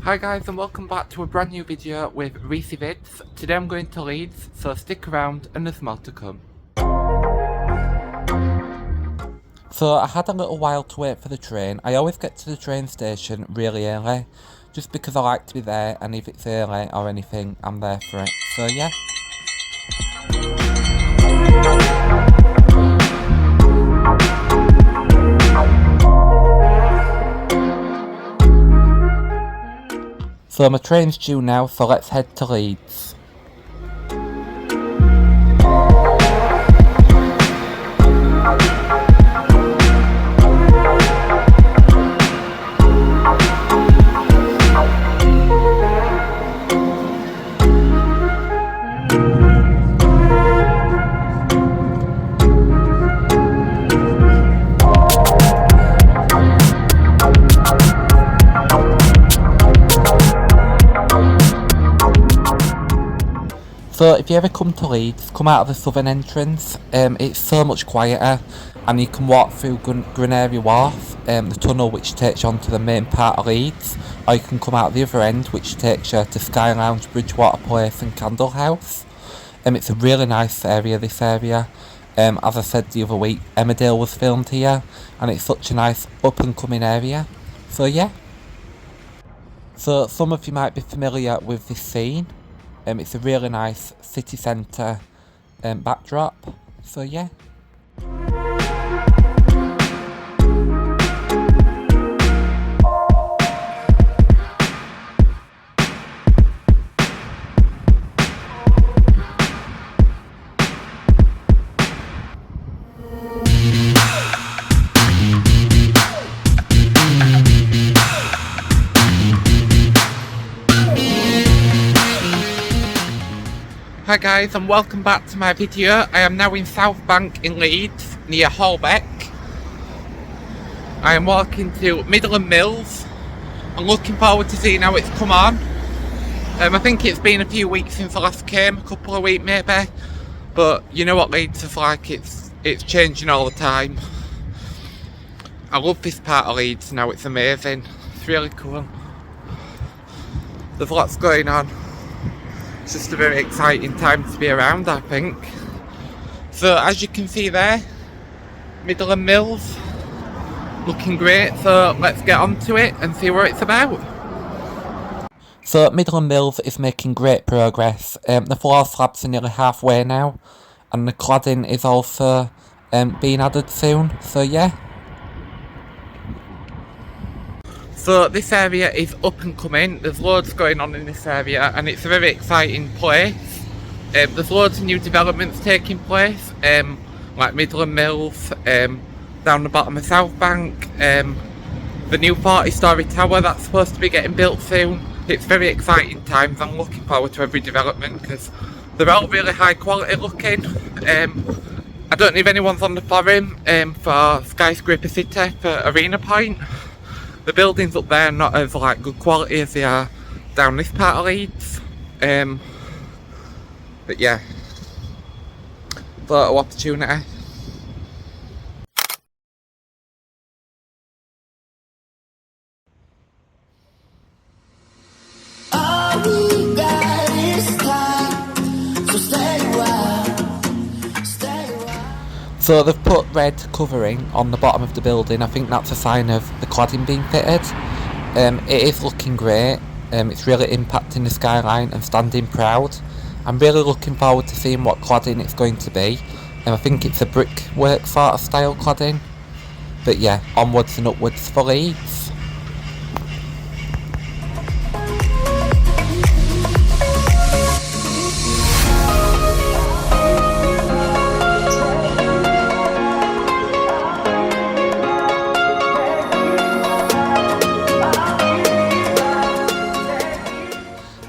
Hi guys and welcome back to a brand new video with ReecyVidz. Today I'm going to Leeds, so stick around and there's more to come. So I had a little while to wait for the train. I always get to the train station really early, just because I like to be there, and if it's early or anything, I'm there for it. So yeah. So my train's due now, so let's head to Leeds. So if you ever come to Leeds, come out of the southern entrance. It's so much quieter, and you can walk through Greenary Wharf, the tunnel which takes you onto the main part of Leeds, or you can come out the other end which takes you to Skyline, Bridgewater Place and Candle House. It's a really nice area, this area. As I said the other week, Emmerdale was filmed here, and it's such a nice up and coming area. So yeah. So some of you might be familiar with this scene. It's a really nice city centre backdrop, so yeah. Hi guys and welcome back to my video. I am now in South Bank in Leeds, near Holbeck. I am walking to Midland Mills. I'm looking forward to seeing how it's come on. I think it's been a few weeks since I last came, a couple of weeks maybe. But you know what Leeds is like, it's changing all the time. I love this part of Leeds now, it's amazing. It's really cool. There's lots going on. It's just a very exciting time to be around, I think. So as you can see there, Midland Mills, looking great, so let's get on to it and see what it's about. So Midland Mills is making great progress. The floor slabs are nearly halfway now, and the cladding is also being added soon, so yeah. So this area is up and coming, there's loads going on in this area and it's a very exciting place. There's loads of new developments taking place, like Midland Mills, down the bottom of South Bank, the new 40-storey tower that's supposed to be getting built soon. It's very exciting times. I'm looking forward to every development because they're all really high quality looking. I don't know if anyone's on the forum for Skyscraper City for Arena Point. The buildings up there are not as good quality as they are down this part of Leeds. But yeah, photo opportunity. So they've put red covering on the bottom of the building. I think that's a sign of the cladding being fitted. It is looking great. It's really impacting the skyline and standing proud. I'm really looking forward to seeing what cladding it's going to be. I think it's a brickwork sort of style cladding. But yeah, onwards and upwards for Leeds.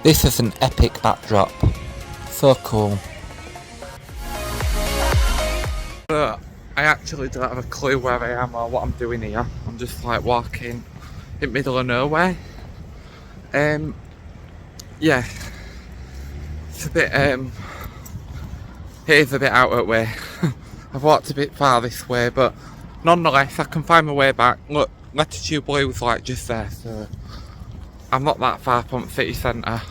This is an epic backdrop. So cool. So, I actually don't have a clue where I am or what I'm doing here. I'm just like walking in the middle of nowhere. Yeah. It's a bit, it is a bit out of the way. I've walked a bit far this way, but nonetheless I can find my way back. Look, Latitude Blue's like just there, so I'm not that far from city centre.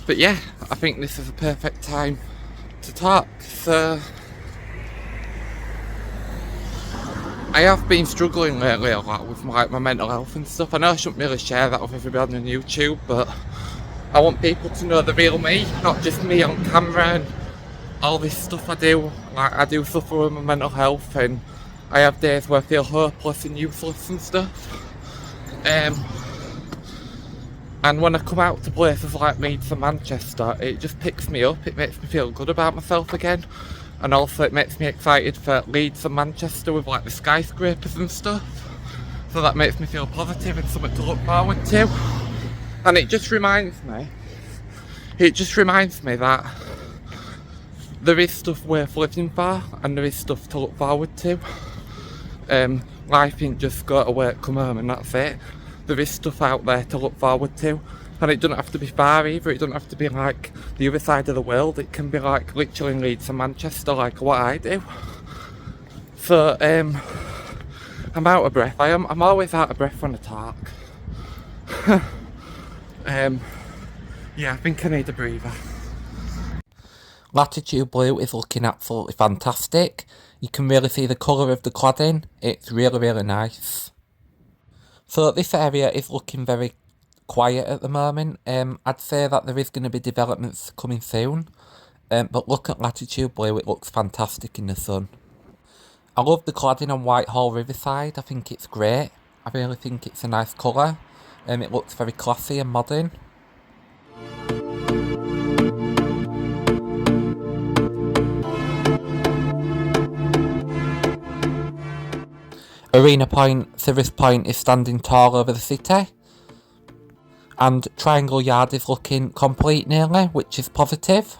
But yeah, I think this is a perfect time to talk. So I have been struggling lately a lot with my mental health and stuff. I know I shouldn't really share that with everybody on YouTube, but I want people to know the real me, not just me on camera and all this stuff I do. Like, I do suffer with my mental health, and I have days where I feel hopeless and useless and stuff. And when I come out to places like Leeds and Manchester, it just picks me up, it makes me feel good about myself again. And also it makes me excited for Leeds and Manchester with like the skyscrapers and stuff. So that makes me feel positive and something to look forward to. And it just reminds me that there is stuff worth living for, and there is stuff to look forward to. Life ain't just go to work, come home and that's it. There is stuff out there to look forward to, and it doesn't have to be far either. It doesn't have to be like the other side of the world. It can be like literally in Leeds and Manchester, like what I do. So I'm out of breath. I'm always out of breath when I talk. Yeah, I think I need a breather. Latitude Blue is looking absolutely fantastic. You can really see the colour of the cladding. It's really, really nice. So this area is looking very quiet at the moment. I'd say that there is going to be developments coming soon. But look at Latitude Blue, it looks fantastic in the sun. I love the cladding on Whitehall Riverside. I think it's great. I really think it's a nice colour. It looks very classy and modern. Arena Point, Cirrus Point is standing tall over the city. And Triangle Yard is looking complete nearly, which is positive.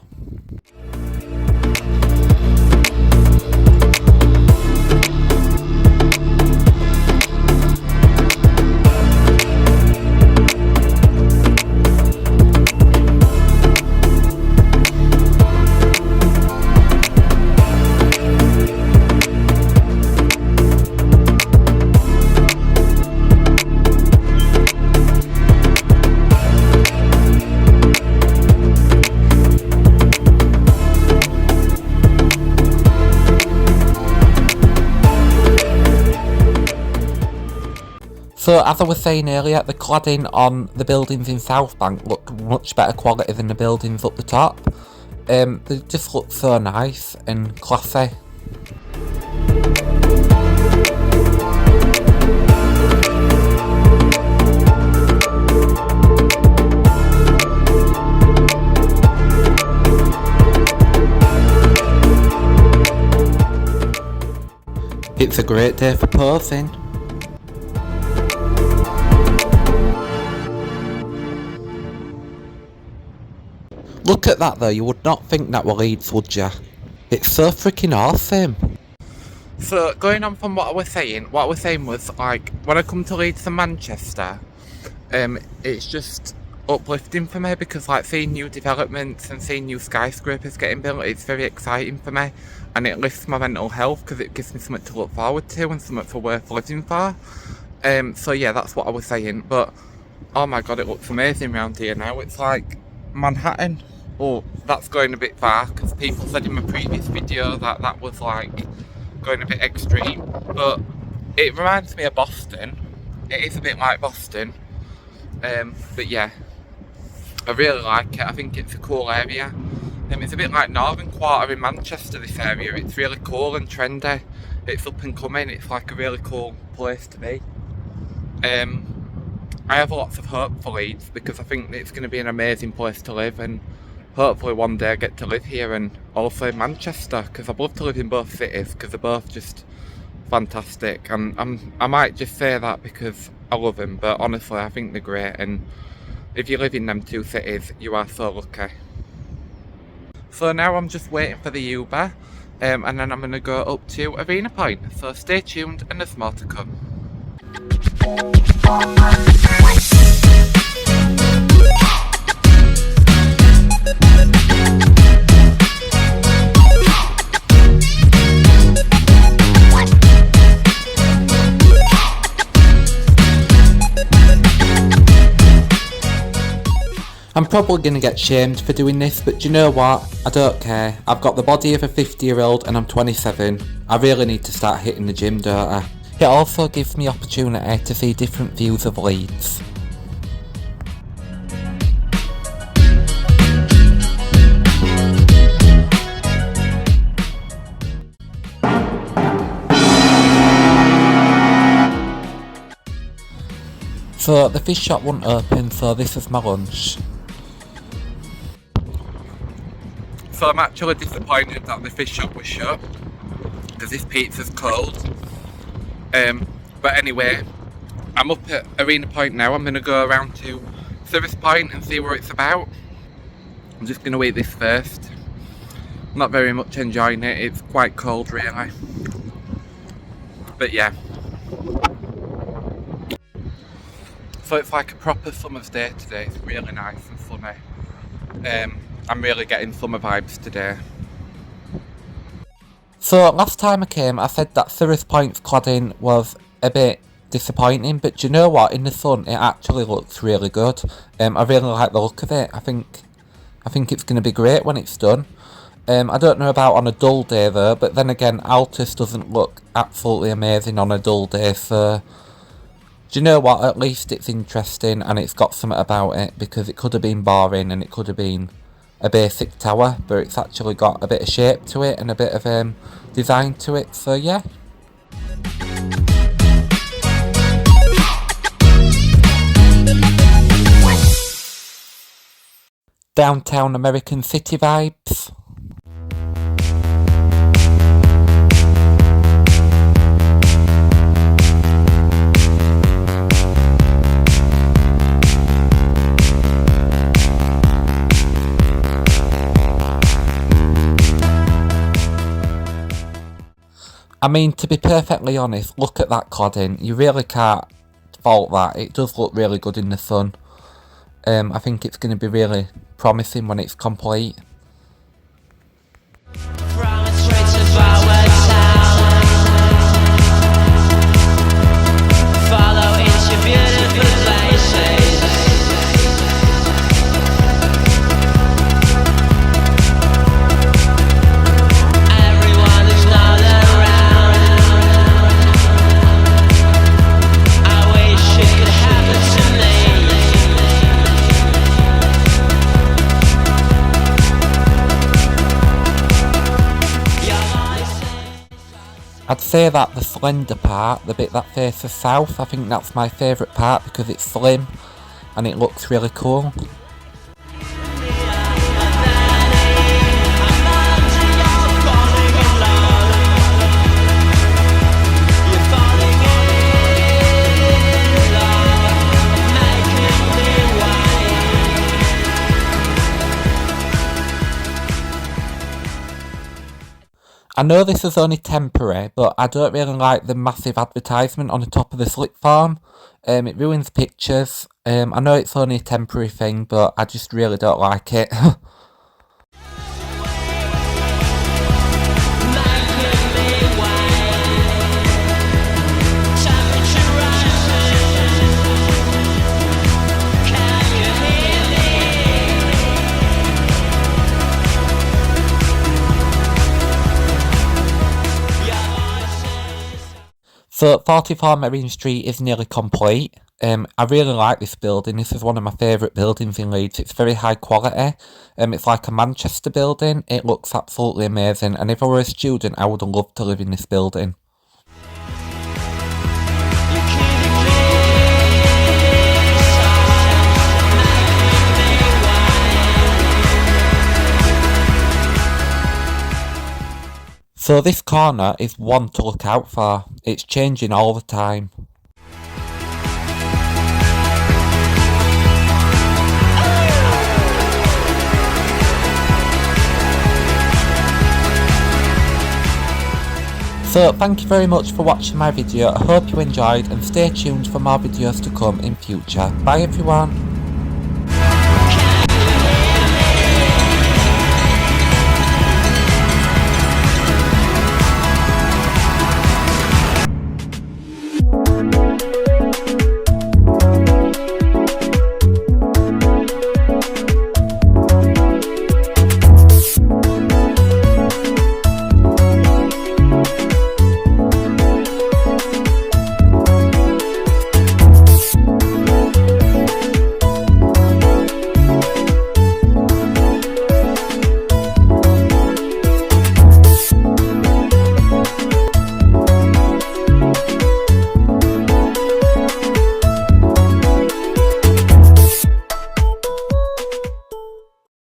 So as I was saying earlier, the cladding on the buildings in South Bank look much better quality than the buildings up the top. They just look so nice and classy. It's a great day for posing. Look at that though, you would not think that were Leeds, would you? It's so freaking awesome. So going on from what I was saying was like, when I come to Leeds and Manchester, it's just uplifting for me, because like seeing new developments and seeing new skyscrapers getting built, it's very exciting for me, and it lifts my mental health because it gives me something to look forward to and something for worth living for. So yeah, that's what I was saying. But oh my god, it looks amazing around here now. It's like Manhattan. Oh, that's going a bit far, because people said in my previous video that that was like going a bit extreme, but it reminds me of Boston. It is a bit like Boston, but yeah, I really like it. I think it's a cool area. It's a bit like Northern Quarter in Manchester, this area. It's really cool and trendy. It's up and coming. It's like a really cool place to be. I have lots of hope for Leeds, because I think it's going to be an amazing place to live, and hopefully one day I get to live here, and also in Manchester, because I'd love to live in both cities, because they're both just fantastic. And I might just say that because I love them, but honestly I think they're great, and if you live in them two cities, you are so lucky. So now I'm just waiting for the Uber, and then I'm going to go up to Arena Point, so stay tuned and there's more to come. I'm probably going to get shamed for doing this, but do you know what? I don't care. I've got the body of a 50-year-old and I'm 27. I really need to start hitting the gym, don't I? It also gives me opportunity to see different views of Leeds. So the fish shop wasn't open, so this is my lunch. So I'm actually disappointed that the fish shop was shut, because this pizza's cold. But anyway, I'm up at Arena Point now. I'm going to go around to Service Point and see what it's about. I'm just going to eat this first. Not very much enjoying it, it's quite cold really. But yeah. So it's like a proper summer's day today, it's really nice and sunny. I'm really getting summer vibes today. So last time I came I said that Service Point's cladding was a bit disappointing, but do you know what, in the sun it actually looks really good. I really like the look of it. I think it's going to be great when it's done. I don't know about on a dull day though, but then again Altus doesn't look absolutely amazing on a dull day, so do you know what, at least it's interesting and it's got something about it, because it could have been boring and it could have been a basic tower, but it's actually got a bit of shape to it and a bit of design to it, so yeah. Downtown American city vibes. I mean, to be perfectly honest, look at that cladding. You really can't fault that. It does look really good in the sun. I think it's going to be really promising when it's complete. I'd say that the slender part, the bit that faces south, I think that's my favourite part because it's slim and it looks really cool. I know this is only temporary, but I don't really like the massive advertisement on the top of the slip form. It ruins pictures. I know it's only a temporary thing, but I just really don't like it. So 44 Merrion Street is nearly complete. I really like this building. This is one of my favourite buildings in Leeds. It's very high quality. It's like a Manchester building. It looks absolutely amazing. And if I were a student, I would love to live in this building. So this corner is one to look out for. It's changing all the time. So thank you very much for watching my video. I hope you enjoyed and stay tuned for more videos to come in future. Bye everyone.